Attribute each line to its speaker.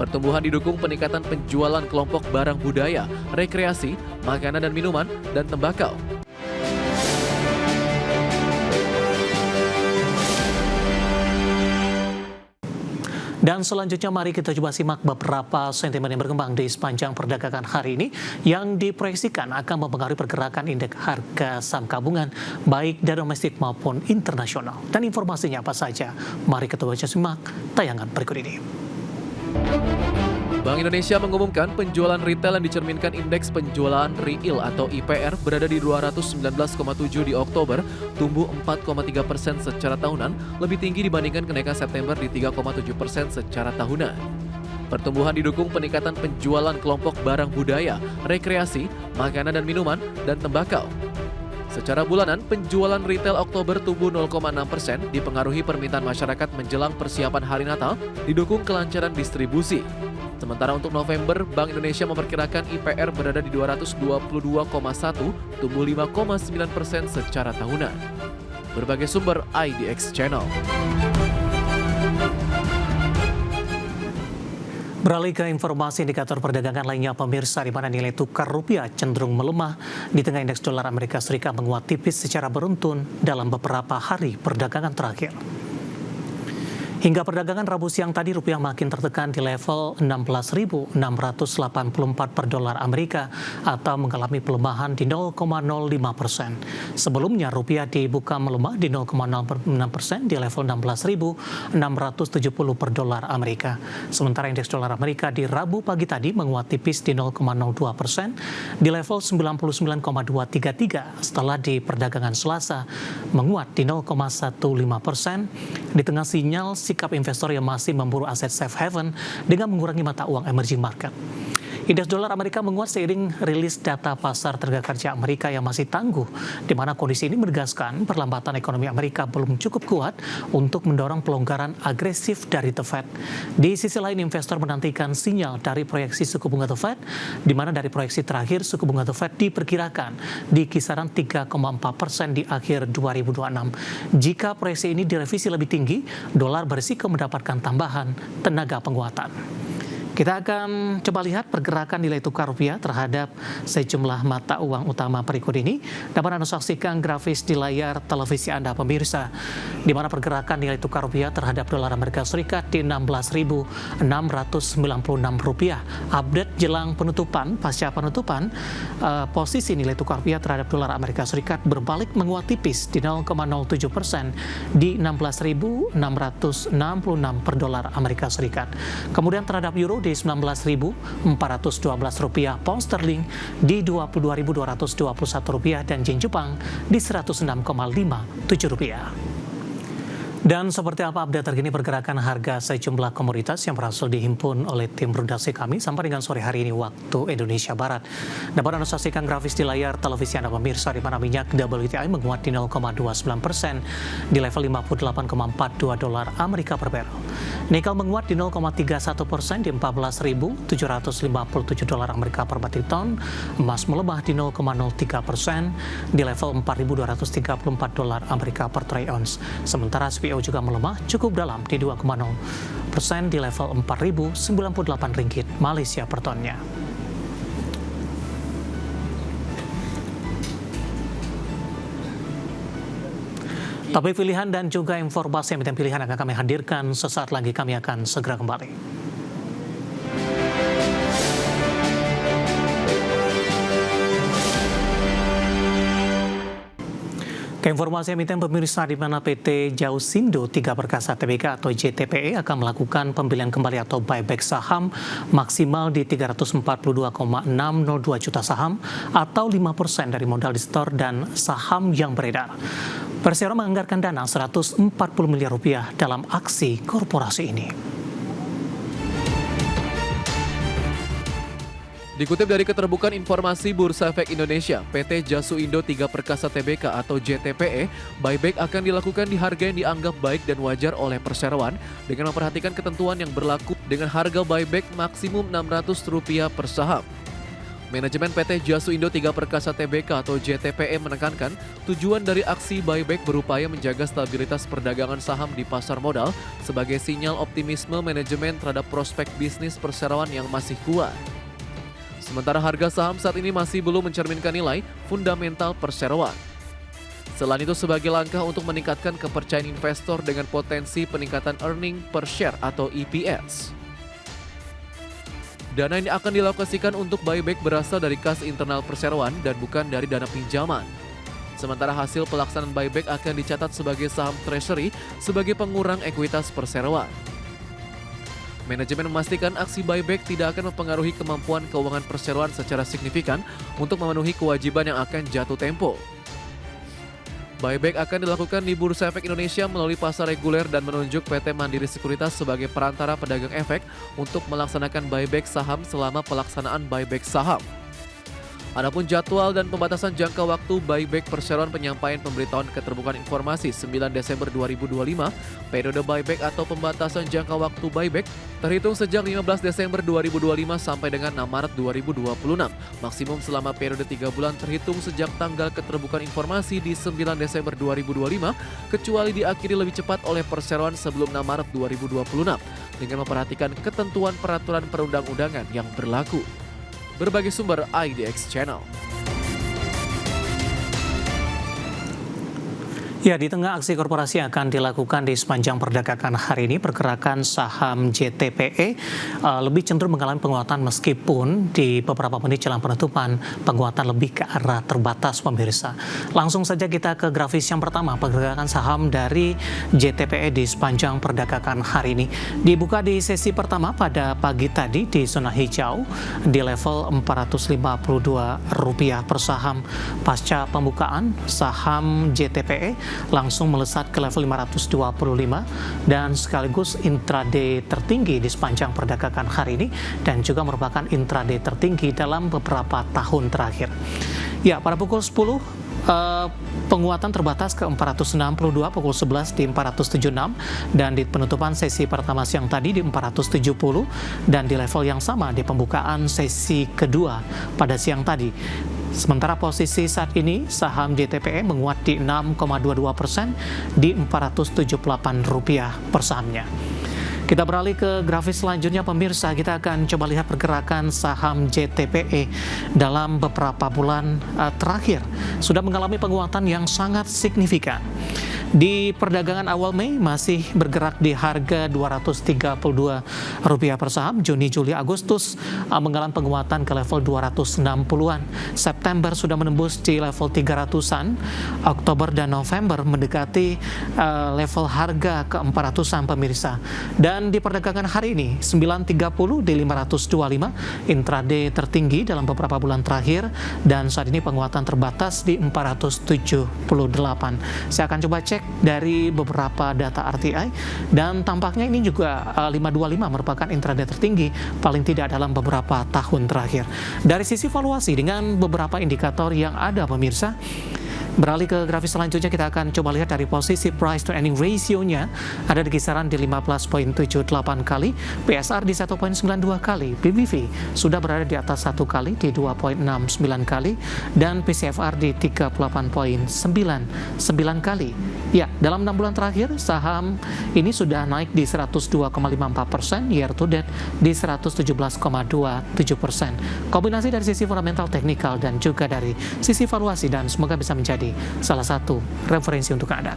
Speaker 1: Pertumbuhan didukung peningkatan penjualan kelompok barang budaya, rekreasi, makanan dan minuman, dan tembakau.
Speaker 2: Dan selanjutnya mari kita coba simak beberapa sentimen yang berkembang di sepanjang perdagangan hari ini yang diproyeksikan akan mempengaruhi pergerakan indeks harga saham gabungan baik dari domestik maupun internasional. Dan informasinya apa saja? Mari kita baca simak tayangan berikut ini.
Speaker 1: Bank Indonesia mengumumkan penjualan retail yang dicerminkan indeks penjualan real atau IPR berada di 219,7 di Oktober, tumbuh 4,3% secara tahunan, lebih tinggi dibandingkan kenaikan September di 3,7% secara tahunan. Pertumbuhan didukung peningkatan penjualan kelompok barang budaya, rekreasi, makanan dan minuman, dan tembakau. Secara bulanan, penjualan retail Oktober tumbuh 0,6%, dipengaruhi permintaan masyarakat menjelang persiapan hari Natal, didukung kelancaran distribusi. Sementara untuk November, Bank Indonesia memperkirakan IPR berada di 222,1, tumbuh 5,9% secara tahunan. Berbagai sumber IDX Channel.
Speaker 2: Beralih ke informasi indikator perdagangan lainnya, pemirsa, di mana nilai tukar rupiah cenderung melemah di tengah indeks dolar Amerika Serikat menguat tipis secara beruntun dalam beberapa hari perdagangan terakhir. Hingga perdagangan Rabu siang tadi, rupiah makin tertekan di level 16.684 per dolar Amerika atau mengalami pelemahan di 0,05%. Sebelumnya rupiah dibuka melemah di 0,06% di level 16.670 per dolar Amerika. Sementara indeks dolar Amerika di Rabu pagi tadi menguat tipis di 0,02% di level 99,233 setelah di perdagangan Selasa menguat di 0,15% di tengah sinyal sikap investor yang masih memburu aset safe haven dengan mengurangi mata uang emerging market. Indeks dolar Amerika menguat seiring rilis data pasar tenaga kerja Amerika yang masih tangguh, di mana kondisi ini menegaskan perlambatan ekonomi Amerika belum cukup kuat untuk mendorong pelonggaran agresif dari The Fed. Di sisi lain, investor menantikan sinyal dari proyeksi suku bunga The Fed, di mana dari proyeksi terakhir suku bunga The Fed diperkirakan di kisaran 3,4% di akhir 2026. Jika proyeksi ini direvisi lebih tinggi, dolar berisiko mendapatkan tambahan tenaga penguatan. Kita akan coba lihat pergerakan nilai tukar rupiah terhadap sejumlah mata uang utama berikut ini. Dapat Anda saksikan grafis di layar televisi Anda, pemirsa, di mana pergerakan nilai tukar rupiah terhadap dolar Amerika Serikat di 16.696 rupiah. Update jelang penutupan, pasca penutupan, posisi nilai tukar rupiah terhadap dolar Amerika Serikat berbalik menguat tipis di 0,07% di 16.666 per dolar Amerika Serikat. Kemudian terhadap euro di 19.412 rupiah, pound sterling di 22.221 rupiah, dan yen Jepang di 106,57 rupiah. Dan seperti apa update terkini pergerakan harga sejumlah komoditas yang berhasil dihimpun oleh tim redaksi kami sampai dengan sore hari ini waktu Indonesia Barat. Dapat Anda saksikan grafis di layar televisi Anda, pemirsa, di mana minyak WTI menguat di 0,29% di level 58,42 dolar Amerika per barrel. Nikel menguat di 0,31% di 14.757 dolar Amerika per metrik ton. Emas melemah di 0,03% di level 4.234 dolar Amerika per troy ounce. Sementara CPO juga melemah cukup dalam di 2,0% di level 4.098 ringgit Malaysia per tonnya. Topik pilihan dan juga informasi emiten pilihan akan kami hadirkan sesaat lagi. Kami akan segera kembali. Ke informasi emiten, pemirsa, di mana PT Jausindo 3 Perkasa Tbk atau JTPE akan melakukan pembelian kembali atau buyback saham maksimal di 342,602 juta saham atau 5% dari modal di store dan saham yang beredar. Persero menganggarkan dana 140 miliar rupiah dalam aksi korporasi ini.
Speaker 1: Dikutip dari Keterbukaan Informasi Bursa Efek Indonesia, PT Jasuindo 3 Perkasa Tbk atau JTPE, buyback akan dilakukan di harga yang dianggap baik dan wajar oleh perseroan dengan memperhatikan ketentuan yang berlaku dengan harga buyback maksimum Rp600 per saham. Manajemen PT Jasu Indo 3 Perkasa Tbk atau JTPE menekankan tujuan dari aksi buyback berupaya menjaga stabilitas perdagangan saham di pasar modal sebagai sinyal optimisme manajemen terhadap prospek bisnis perseroan yang masih kuat. Sementara harga saham saat ini masih belum mencerminkan nilai fundamental perseroan. Selain itu sebagai langkah untuk meningkatkan kepercayaan investor dengan potensi peningkatan earning per share atau EPS. Dana ini akan dilokasikan untuk buyback berasal dari kas internal perseroan dan bukan dari dana pinjaman. Sementara hasil pelaksanaan buyback akan dicatat sebagai saham treasury sebagai pengurang ekuitas perseroan. Manajemen memastikan aksi buyback tidak akan mempengaruhi kemampuan keuangan perseroan secara signifikan untuk memenuhi kewajiban yang akan jatuh tempo. Buyback akan dilakukan di Bursa Efek Indonesia melalui pasar reguler dan menunjuk PT Mandiri Sekuritas sebagai perantara pedagang efek untuk melaksanakan buyback saham selama pelaksanaan buyback saham. Adapun jadwal dan pembatasan jangka waktu buyback perseroan penyampaian pemberitahuan keterbukaan informasi 9 Desember 2025, periode buyback atau pembatasan jangka waktu buyback terhitung sejak 15 Desember 2025 sampai dengan 6 Maret 2026, maksimum selama periode 3 bulan terhitung sejak tanggal keterbukaan informasi di 9 Desember 2025, kecuali diakhiri lebih cepat oleh perseroan sebelum 6 Maret 2026, dengan memperhatikan ketentuan peraturan perundang-undangan yang berlaku. Berbagai sumber IDX Channel.
Speaker 2: Ya, di tengah aksi korporasi yang akan dilakukan di sepanjang perdagangan hari ini, pergerakan saham JTPE lebih cenderung mengalami penguatan meskipun di beberapa menit jelang penutupan penguatan lebih ke arah terbatas pemirsa. Langsung saja kita ke grafis yang pertama, pergerakan saham dari JTPE di sepanjang perdagangan hari ini. Dibuka di sesi pertama pada pagi tadi di zona hijau di level Rp452 per saham. Pasca pembukaan, saham JTPE langsung melesat ke level 525 dan sekaligus intraday tertinggi di sepanjang perdagangan hari ini dan juga merupakan intraday tertinggi dalam beberapa tahun terakhir. Ya, pada pukul 10 penguatan terbatas ke 462, pukul 11 di 476 dan di penutupan sesi pertama siang tadi di 470 dan di level yang sama di pembukaan sesi kedua pada siang tadi. Sementara posisi saat ini saham JTPE menguat di 6,22% di Rp478 per sahamnya. Kita beralih ke grafis selanjutnya pemirsa, kita akan coba lihat pergerakan saham JTPE dalam beberapa bulan terakhir sudah mengalami penguatan yang sangat signifikan. Di perdagangan awal Mei masih bergerak di harga Rp232 per saham. Juni, Juli, Agustus mengalami penguatan ke level 260-an. September sudah menembus di level 300-an. Oktober dan November mendekati level harga ke 400-an pemirsa. Dan di perdagangan hari ini 9.30 di 525, intraday tertinggi dalam beberapa bulan terakhir dan saat ini penguatan terbatas di 478. Saya akan coba cek dari beberapa data RTI dan tampaknya ini juga 525 merupakan intraday tertinggi paling tidak dalam beberapa tahun terakhir. Dari sisi valuasi dengan beberapa indikator yang ada pemirsa, beralih ke grafis selanjutnya kita akan coba lihat dari posisi price to earning ratio-nya ada di kisaran di 15.78 kali, PSR di 1.92 kali, PBV sudah berada di atas 1 kali di 2.69 kali dan PCFR di 38.99 kali. Ya, dalam 6 bulan terakhir saham ini sudah naik di 102,54%, year to date di 117,27%. Kombinasi dari sisi fundamental teknikal dan juga dari sisi valuasi dan semoga bisa menjadi salah satu referensi untuk Anda.